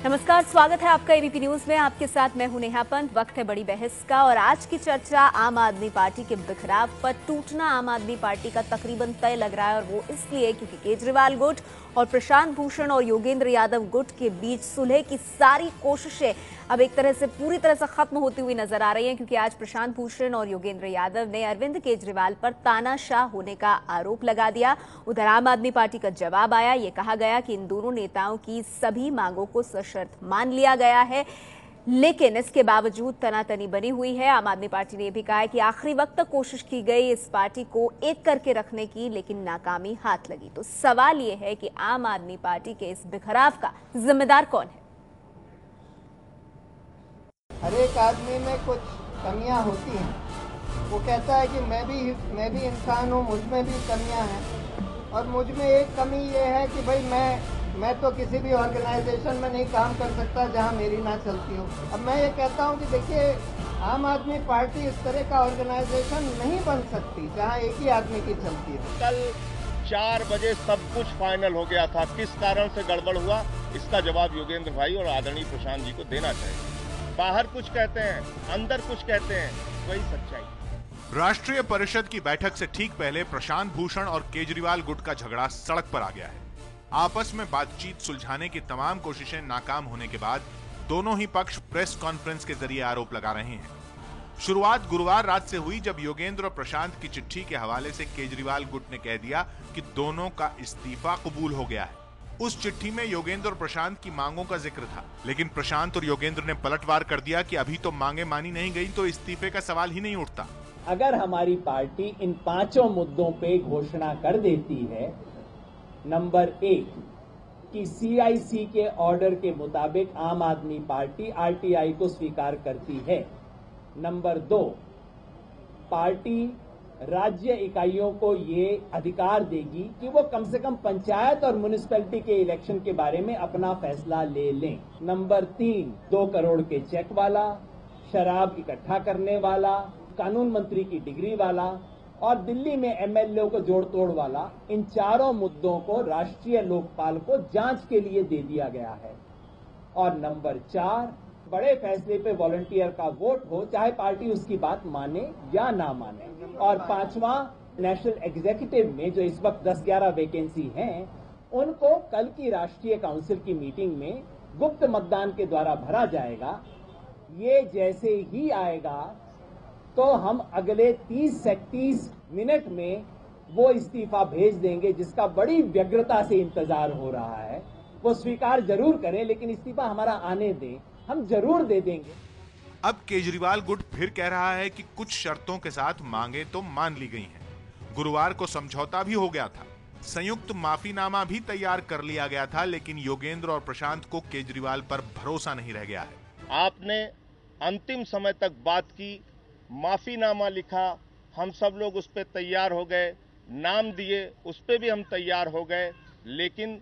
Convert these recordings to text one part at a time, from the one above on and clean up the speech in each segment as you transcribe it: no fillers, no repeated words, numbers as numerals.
नमस्कार, स्वागत है आपका एबीपी न्यूज में। आपके साथ मैं हूं नेहा पंत। वक्त है बड़ी बहस का और आज की चर्चा आम आदमी पार्टी के बिखराव पर। टूटना आम आदमी पार्टी का तकरीबन तय लग रहा है और वो इसलिए क्योंकि केजरीवाल गुट और प्रशांत भूषण और योगेंद्र यादव गुट के बीच सुलह की सारी कोशिशें अब एक तरह से पूरी तरह से खत्म होती हुई नजर आ रही हैं, क्योंकि आज प्रशांत भूषण और योगेंद्र यादव ने अरविंद केजरीवाल पर तानाशाह होने का आरोप लगा दिया। उधर आम आदमी पार्टी का जवाब आया। ये कहा गया कि इन दोनों नेताओं की सभी मांगों को सशर्त मान लिया गया है, लेकिन इसके बावजूद तनातनी बनी हुई है। आम आदमी पार्टी ने भी कहा है कि आखिरी वक्त तक कोशिश की गई इस पार्टी को एक करके रखने की, लेकिन नाकामी हाथ लगी। तो सवाल ये है कि आम आदमी पार्टी के इस बिखराव का जिम्मेदार कौन है? हर एक आदमी में कुछ कमियां होती हैं। वो कहता है कि मैं भी इंसान हूँ, मुझ में भी कमियां हैं। और मुझ में एक कमी ये है कि भाई मैं तो किसी भी ऑर्गेनाइजेशन में नहीं काम कर सकता जहाँ मेरी ना चलती हो। अब मैं ये कहता हूँ कि देखिए, आम आदमी पार्टी इस तरह का ऑर्गेनाइजेशन नहीं बन सकती जहाँ एक ही आदमी की चलती है। कल 4 बजे सब कुछ फाइनल हो गया था। किस कारण से गड़बड़ हुआ, इसका जवाब योगेंद्र भाई और आदरणीय प्रशांत जी को देना चाहिए। बाहर कुछ कहते हैं, अंदर कुछ कहते हैं, वही सच्चाई। राष्ट्रीय परिषद की बैठक से ठीक पहले प्रशांत भूषण और केजरीवाल गुट का झगड़ा सड़क पर आ गया है। आपस में बातचीत सुलझाने की तमाम कोशिशें नाकाम होने के बाद दोनों ही पक्ष प्रेस कॉन्फ्रेंस के जरिए आरोप लगा रहे हैं। शुरुआत गुरुवार रात से हुई, जब योगेंद्र और प्रशांत की चिट्ठी के हवाले से केजरीवाल गुट ने कह दिया कि दोनों का इस्तीफा कबूल हो गया है। उस चिट्ठी में योगेंद्र और प्रशांत की मांगों का जिक्र था, लेकिन प्रशांत और योगेंद्र ने पलटवार कर दिया कि अभी तो मांगे मानी नहीं गई तो इस्तीफे का सवाल ही नहीं उठता। अगर हमारी पार्टी इन 5 मुद्दों पे घोषणा कर देती है, नंबर 1 कि CIC के ऑर्डर के मुताबिक आम आदमी पार्टी RTI को स्वीकार करती है। नंबर 2, पार्टी राज्य इकाइयों को ये अधिकार देगी कि वो कम से कम पंचायत और म्युनिसिपैलिटी के इलेक्शन के बारे में अपना फैसला ले लें। नंबर 3, 2 करोड़ के चेक वाला, शराब इकट्ठा करने वाला, कानून मंत्री की डिग्री वाला और दिल्ली में MLA को जोड़ तोड़ वाला, इन 4 मुद्दों को राष्ट्रीय लोकपाल को जांच के लिए दे दिया गया है। और नंबर 4, बड़े फैसले पे वॉलंटियर का वोट हो, चाहे पार्टी उसकी बात माने या ना माने। और 5वां, नेशनल एग्जीक्यूटिव में जो इस वक्त 10-11 वैकेंसी हैं, उनको कल की राष्ट्रीय काउंसिल की मीटिंग में गुप्त मतदान के द्वारा भरा जाएगा। ये जैसे ही आएगा तो हम अगले 30 से 30 मिनट में वो इस्तीफा भेज देंगे, जिसका बड़ी व्यग्रता से इंतजार हो रहा है। वो स्वीकार जरूर करें, लेकिन इस्तीफा हमारा आने दें, हम जरूर दे देंगे। अब केजरीवाल गुट फिर कह रहा है कि कुछ शर्तों के साथ मांगे तो मान ली गई हैं। गुरुवार को समझौता भी हो गया था, संयुक्त माफीनामा भी तैयार कर लिया गया था, लेकिन योगेंद्र और प्रशांत को केजरीवाल पर भरोसा नहीं रह गया है। आपने अंतिम समय तक बात की, माफीनामा लिखा, हम सब लोग उस पर तैयार हो गए, नाम दिए, उस पर भी हम तैयार हो गए, लेकिन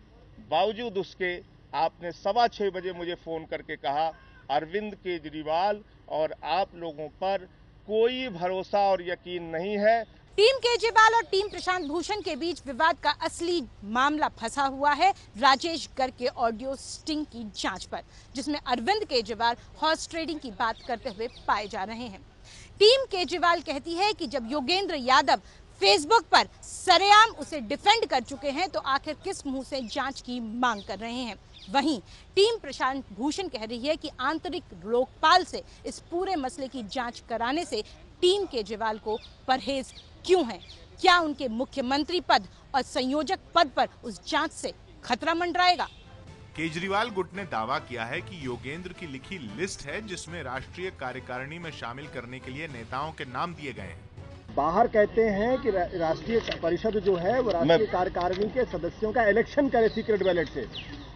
बावजूद उसके आपने 6:15 बजे मुझे फोन करके कहा अरविंद केजरीवाल और आप लोगों पर कोई भरोसा और यकीन नहीं है। टीम केजरीवाल और टीम प्रशांत भूषण के बीच विवाद का असली मामला फंसा हुआ है राजेश गर्ग के ऑडियो स्टिंग की जांच पर, जिसमें अरविंद केजरीवाल हॉर्स ट्रेडिंग की बात करते हुए पाए जा रहे हैं। टीम केजरीवाल कहती है कि जब योगेंद्र यादव फेसबुक पर सरेआम उसे डिफेंड कर चुके हैं तो आखिर किस मुंह से जांच की मांग कर रहे हैं। वहीं टीम प्रशांत भूषण कह रही है कि आंतरिक लोकपाल से इस पूरे मसले की जांच कराने से टीम केजरीवाल को परहेज क्यों है? क्या उनके मुख्यमंत्री पद और संयोजक पद पर उस जांच से खतरा मंडराएगा? केजरीवाल गुट ने दावा किया है कि योगेंद्र की लिखी लिस्ट है, जिसमें राष्ट्रीय कार्यकारिणी में शामिल करने के लिए नेताओं के नाम दिए गए हैं। बाहर कहते हैं कि राष्ट्रीय परिषद जो है वो राष्ट्रीय कार्यकारिणी के सदस्यों का इलेक्शन करे सीक्रेट बैलेट से,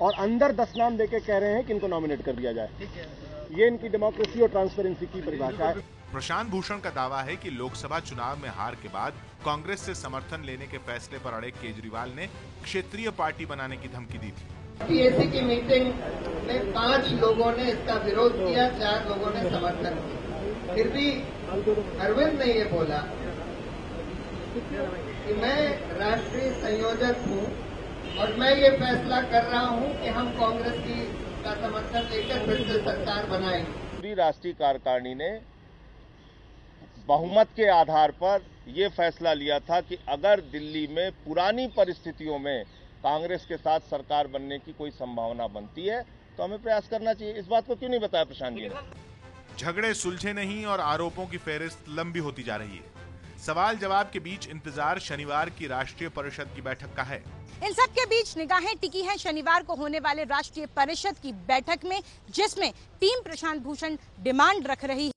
और अंदर 10 नाम देके कह रहे हैं कि इनको नॉमिनेट कर दिया जाए। ये इनकी डेमोक्रेसी और ट्रांसपेरेंसी की परिभाषा है। प्रशांत भूषण का दावा है कि लोकसभा चुनाव में हार के बाद कांग्रेस से समर्थन लेने के फैसले पर अड़े केजरीवाल ने क्षेत्रीय पार्टी बनाने की धमकी दी थी। PAC की मीटिंग में 5 लोगों ने इसका विरोध किया, 4 लोगों ने समर्थन किया। फिर भी अरविंद ने ये बोला कि मैं राष्ट्रीय संयोजक हूँ और मैं ये फैसला कर रहा हूँ कि हम कांग्रेस की का समर्थन लेकर फिर से सरकार बनाएंगे। पूरी राष्ट्रीय कार्यकारिणी ने बहुमत के आधार पर यह फैसला लिया था कि अगर दिल्ली में पुरानी परिस्थितियों में कांग्रेस के साथ सरकार बनने की कोई संभावना बनती है तो हमें प्रयास करना चाहिए। इस बात को क्यों नहीं बताया प्रशांत जी ने? झगड़े सुलझे नहीं और आरोपों की फेहरिस्त लंबी होती जा रही है। सवाल जवाब के बीच इंतजार शनिवार की राष्ट्रीय परिषद की बैठक का है। इन सब के बीच निगाहें टिकी हैं शनिवार को होने वाले राष्ट्रीय परिषद की बैठक में, जिसमें टीम प्रशांत भूषण डिमांड रख रही है